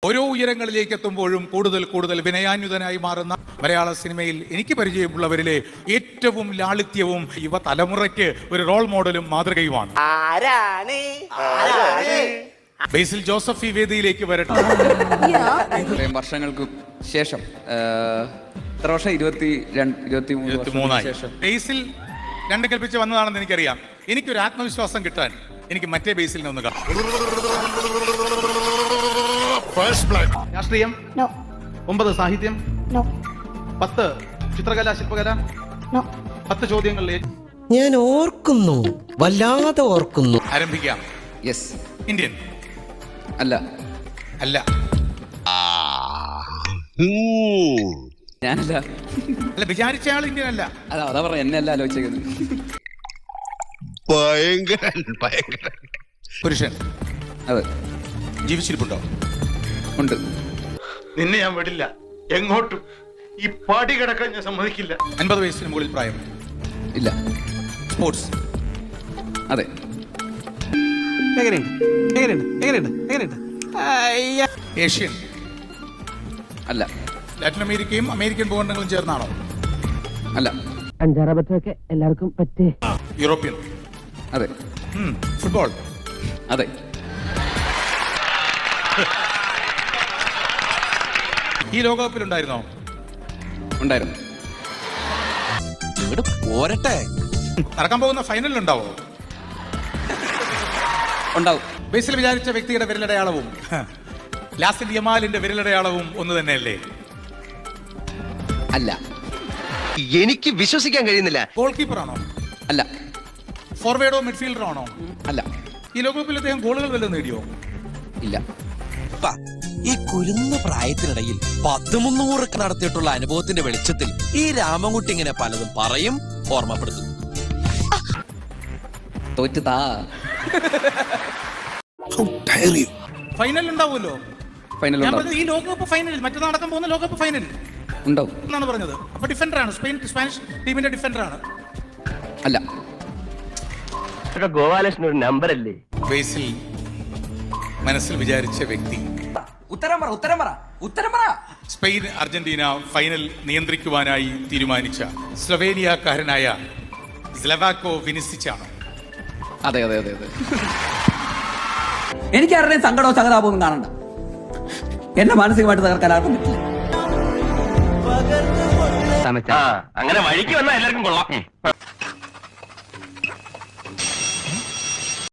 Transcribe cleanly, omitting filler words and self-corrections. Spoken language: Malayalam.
ഓരോ ഉയരങ്ങളിലേക്ക് എത്തുമ്പോഴും കൂടുതൽ കൂടുതൽ വിനയാന്വിതനായി മാറുന്ന മലയാള സിനിമയിൽ എനിക്ക് പരിചയമുള്ളവരിലെ ഏറ്റവും ലാളിത്യവും യുവ തലമുറയ്ക്ക് ഒരു റോൾ മോഡലും മാതൃകയുമാണ്. ബേസിൽ ജോസഫ് ഈ വേദിയിലേക്ക് വരട്ടെ. വർഷങ്ങൾക്ക് ശേഷം എത്ര വർഷം 23 ശേഷം ബേസിൽ രണ്ട് കൽപ്പിച്ച് വന്നതാണെന്ന് എനിക്കറിയാം. എനിക്കൊരു ആത്മവിശ്വാസം കിട്ടാൻ എനിക്ക് മറ്റേ ബേസിലിനെ ഒന്ന് കാണാം. രാഷ്ട്രീയം 9 സാഹിത്യം 10 ചിത്രകല ശില്പകല 10 ചോദ്യങ്ങളിൽ ഞാൻ ഓർക്കുന്നു, വല്ലാതെ ഓർക്കുന്നു. ആരംഭിക്കാം. യെസ്. ഇന്ത്യൻ അല്ല. അല്ല. ഞാനല്ല. അല്ല, വിചാരിച്ച ആൾ ഇന്ത്യൻ അല്ല. അതാ പറഞ്ഞ എന്നെ അല്ല ആലോചിച്ചത്. പുരുഷൻ. അതെ. ജീവിച്ചിരിപ്പുണ്ടോ? ഉണ്ട്. നിന്നെ ഞാൻ വിടില്ല, എങ്ങോട്ടും ഈ പാടി കിടക്കാൻ ഞാൻ സമ്മതിക്കില്ല. 50 വയസ്സിന് മുകളിൽ പ്രായം? ഇല്ല. സ്പോർട്സ്? അതെ. ഏഷ്യൻ? അല്ല. ലാറ്റിൻ അമേരിക്കയും അമേരിക്കൻ ഭൂഖണ്ഡങ്ങളും ചേർന്നാണോ? അല്ല. അഞ്ചാറബത്തൊക്കെ എല്ലാവർക്കും പറ്റേ. യൂറോപ്യൻ? അതെ. ഫുട്ബോൾ? അതെ. ഈ ലോകകപ്പിലുണ്ടായിരുന്നോ? ഉണ്ടായിരുന്നു. പോരട്ടെ. നടക്കാൻ പോകുന്ന ഫൈനലിൽ ഉണ്ടാവോ? ഉണ്ടാവും. ബേസിൽ വിചാരിച്ച വ്യക്തിയുടെ വിരലടയാളവും ലാസിൽ യമാലിന്റെ വിരലടയാളവും ഒന്ന് തന്നെയല്ലേ? അല്ല. എനിക്ക് വിശ്വസിക്കാൻ കഴിയുന്നില്ല. ഗോൾ കീപ്പർ ആണോ? അല്ല. ഫോർവേഡോ മിഡ്ഫീൽഡറോ ആണോ? അല്ല. ഈ ലോകകപ്പിൽ അദ്ദേഹം ഗോളുകൾ വല്ലതും നേടിയോ? ഇല്ല. ഈ കുരുന്ന പ്രായത്തിനിടയിൽ 10-300 നടത്തിയിട്ടുള്ള അനുഭവത്തിന്റെ വെളിച്ചത്തിൽ ഈ രാമൻകുട്ടി ഇങ്ങനെ പലതും പറയും, ഓർമ്മപ്പെടുത്തും. തോറ്റ് താ. ഫൈനൽ ഉണ്ടാവുമല്ലോ. ഫൈനൽ ഞാൻ പറഞ്ഞത് ഈ ലോകകപ്പ് ഫൈനലിൽ, മറ്റന്നാൾ നടക്കാൻ പോകുന്ന ലോകകപ്പ് ഫൈനലിൽ ഉണ്ടാവും എന്നാണ് പറഞ്ഞത്. അപ്പൊ ഡിഫൻഡറാണ്, സ്പാനിഷ് ടീമിന്റെ ഡിഫൻഡറാണ്. അല്ല. ഗോപാലകൃഷ്ണൻ ഒരു നമ്പർ അല്ലേ? ബേസിൽ മനസ്സിൽ വിചാരിച്ച വ്യക്തി. ഉത്തരം പറ. സ്പെയിൻ അർജന്റീന ഫൈനൽ നിയന്ത്രിക്കുവാനായി തീരുമാനിച്ച സ്ലൊവേനിയക്കാരനായ സ്ലവാക്കോ വിനിസിച്ചാണ്. അതെ അതെ അതെ അതെ. എനിക്ക് ആരുടെയും സങ്കടവും സഹതാപവും കാണണ്ട. എന്നെ മാനസികമായിട്ട് തകർക്കാൻ ആർക്കും പറ്റില്ല. അങ്ങനെ വഴിക്ക് വന്നാൽ എല്ലാവർക്കും കൊള്ളാം.